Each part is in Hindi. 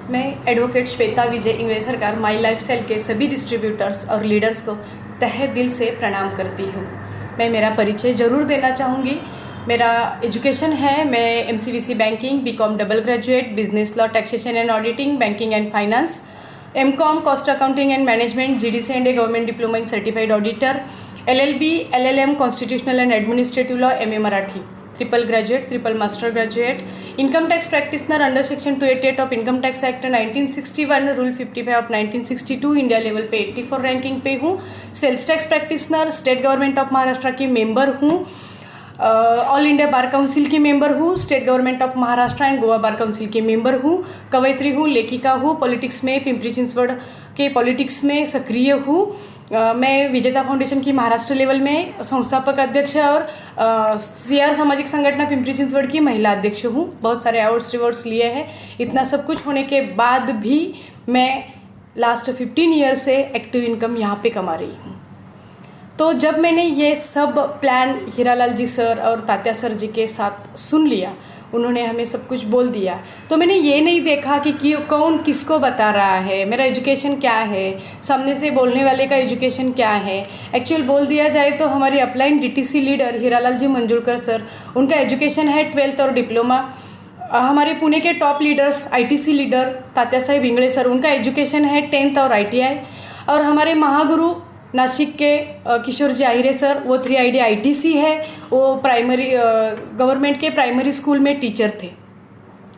मैं एडवोकेट श्वेता विजय इंग्लिश सरकार माई लाइफस्टाइल के सभी डिस्ट्रीब्यूटर्स और लीडर्स को तहे दिल से प्रणाम करती हूँ। मैं मेरा परिचय ज़रूर देना चाहूँगी। मेरा एजुकेशन है, मैं MCVC banking, BCom double graduate, business law, taxation and auditing, banking and finance, MCom cost accounting and management, GDC and government diploma in certified auditor, LLB, LLM constitutional and administrative law, MA Marathi, triple graduate, triple master graduate, income tax practitioner under section 288 of income tax act 1961, rule 55 of 1962, India level पे 84 रैंकिंग पे हूँ। Sales tax practitioner, state government of Maharashtra की मेंबर हूँ, ऑल इंडिया बार काउंसिल की मेंबर हूँ, state government of Maharashtra and Goa bar council की मेंबर हूँ, कवयित्री हूँ, लेखिका हूँ, पॉलिटिक्स में पिंपरी चिंचवड़ के पॉलिटिक्स में सक्रिय हूँ। मैं विजेता फाउंडेशन की महाराष्ट्र लेवल में संस्थापक अध्यक्ष और CR सामाजिक संगठन पिंपरी चिंचवड़ की महिला अध्यक्ष हूँ। बहुत सारे अवार्ड्स रिवॉर्ड्स लिए हैं। इतना सब कुछ होने के बाद भी मैं लास्ट 15 ईयर से एक्टिव इनकम यहाँ पे कमा रही हूँ। तो जब मैंने ये सब प्लान हीरालाल जी सर और तात्या सर जी के साथ सुन लिया, उन्होंने हमें सब कुछ बोल दिया, तो मैंने ये नहीं देखा कि कौन किसको बता रहा है, मेरा एजुकेशन क्या है, सामने से बोलने वाले का एजुकेशन क्या है। एक्चुअल बोल दिया जाए तो हमारी upline DTC leader Hiralal ji Manjulkar sir, उनका एजुकेशन है 12th और डिप्लोमा। हमारे पुणे के top leaders ITC leader Tatya Saheb Ingale sir, उनका एजुकेशन है 10th और ITI। और हमारे महागुरु नासिक के किशोर जी आहिरे सर, वो 3ID ITC है, वो प्राइमरी गवर्नमेंट के प्राइमरी स्कूल में टीचर थे।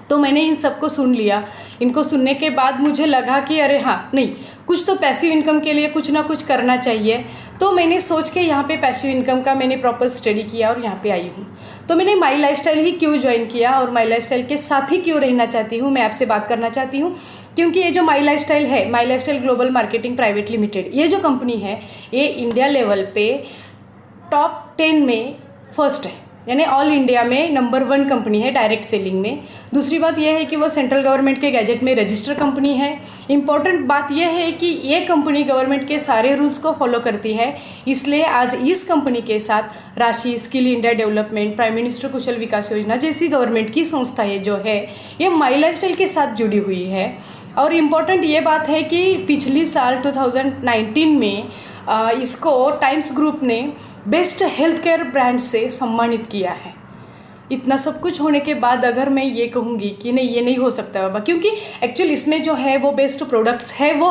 तो मैंने इन सबको सुन लिया। इनको सुनने के बाद मुझे लगा कि अरे हाँ, नहीं, कुछ तो पैसिव इनकम के लिए कुछ ना कुछ करना चाहिए। तो मैंने सोच के यहाँ पे पैसिव इनकम का मैंने प्रॉपर स्टडी किया और यहाँ पे आई हूँ। तो मैंने माई लाइफस्टाइल ही क्यों ज्वाइन किया और माई लाइफस्टाइल के साथ ही क्यों रहना चाहती हूँ, मैं आपसे बात करना चाहती हूँ। क्योंकि ये जो माई लाइफस्टाइल है, my lifestyle global marketing private limited, ये जो कंपनी है, ये इंडिया लेवल पे टॉप 10 में फर्स्ट है, यानी ऑल इंडिया में नंबर 1 कंपनी है डायरेक्ट सेलिंग में। दूसरी बात यह है कि वो सेंट्रल गवर्नमेंट के गैजेट में रजिस्टर कंपनी है। इम्पॉर्टेंट बात यह है कि ये कंपनी गवर्नमेंट के सारे रूल्स को फॉलो करती है। इसलिए आज इस कंपनी के साथ राशि, skill India development, prime minister Kaushal Vikas Yojana जैसी गवर्नमेंट की संस्थाएँ जो है, ये माई लाइफस्टाइल के साथ जुड़ी हुई है। और इम्पॉर्टेंट ये बात है कि पिछली साल 2019 में इसको टाइम्स ग्रुप ने बेस्ट हेल्थ केयर ब्रांड से सम्मानित किया है। इतना सब कुछ होने के बाद अगर मैं ये कहूँगी कि नहीं, ये नहीं हो सकता बाबा, क्योंकि एक्चुअल इसमें जो है वो बेस्ट प्रोडक्ट्स है, वो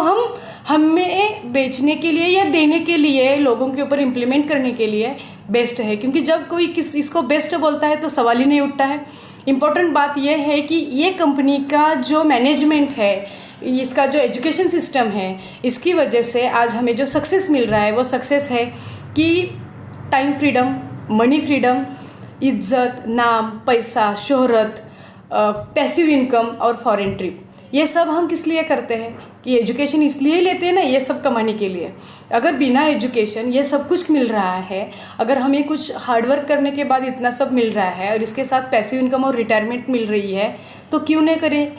हमें बेचने के लिए या देने के लिए, लोगों के ऊपर इम्प्लीमेंट करने के लिए बेस्ट है। क्योंकि जब कोई इसको बेस्ट बोलता है तो सवाल ही नहीं उठता है। इम्पॉर्टेंट बात यह है कि ये कंपनी का जो मैनेजमेंट है, इसका जो एजुकेशन सिस्टम है, इसकी वजह से आज हमें जो सक्सेस मिल रहा है वो सक्सेस है कि टाइम फ्रीडम, मनी फ्रीडम, इज्जत, नाम, पैसा, शोहरत, पैसिव इनकम और फॉरेन ट्रिप। ये सब हम किस लिए करते हैं कि एजुकेशन इसलिए लेते हैं ना, ये सब कमाने के लिए। अगर बिना एजुकेशन ये सब कुछ मिल रहा है, अगर हमें कुछ हार्डवर्क करने के बाद इतना सब मिल रहा है और इसके साथ पैसिव इनकम और रिटायरमेंट मिल रही है, तो क्यों नहीं करें।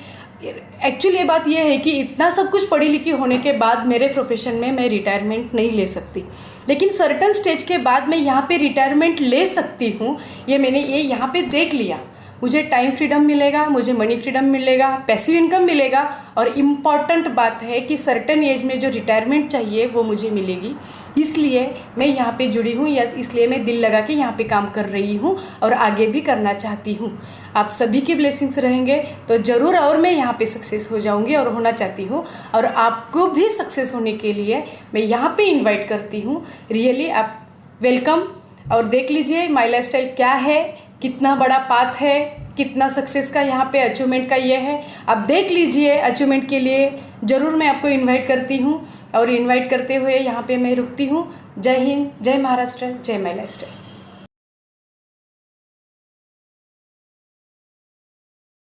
एक्चुअली ये बात यह है कि इतना सब कुछ पढ़ी लिखी होने के बाद मेरे प्रोफेशन में मैं रिटायरमेंट नहीं ले सकती, लेकिन सर्टन स्टेज के बाद मैं यहाँ पे रिटायरमेंट ले सकती हूँ। ये मैंने यहाँ पे देख लिया। मुझे टाइम फ्रीडम मिलेगा, मुझे मनी फ्रीडम मिलेगा, पैसिव इनकम मिलेगा, और इम्पॉर्टेंट बात है कि सर्टन एज में जो रिटायरमेंट चाहिए वो मुझे मिलेगी। इसलिए मैं यहाँ पे जुड़ी हूँ, या इसलिए मैं दिल लगा के यहाँ पे काम कर रही हूँ और आगे भी करना चाहती हूँ। आप सभी के ब्लेसिंग्स रहेंगे तो ज़रूर और मैं यहाँ पे सक्सेस हो जाऊँगी और होना चाहती हूँ। और आपको भी सक्सेस होने के लिए मैं यहाँ पे इन्वाइट करती हूँ। रियली आप वेलकम। और देख लीजिए माई लाइफस्टाइल क्या है, कितना बड़ा पाथ है, कितना सक्सेस का यहाँ पे अचीवमेंट का ये है। आप देख लीजिए। अचीवमेंट के लिए ज़रूर मैं आपको इनवाइट करती हूँ, और इनवाइट करते हुए यहाँ पे मैं रुकती हूँ। जय हिंद, जय महाराष्ट्र, जय माई लाइफस्टाइल।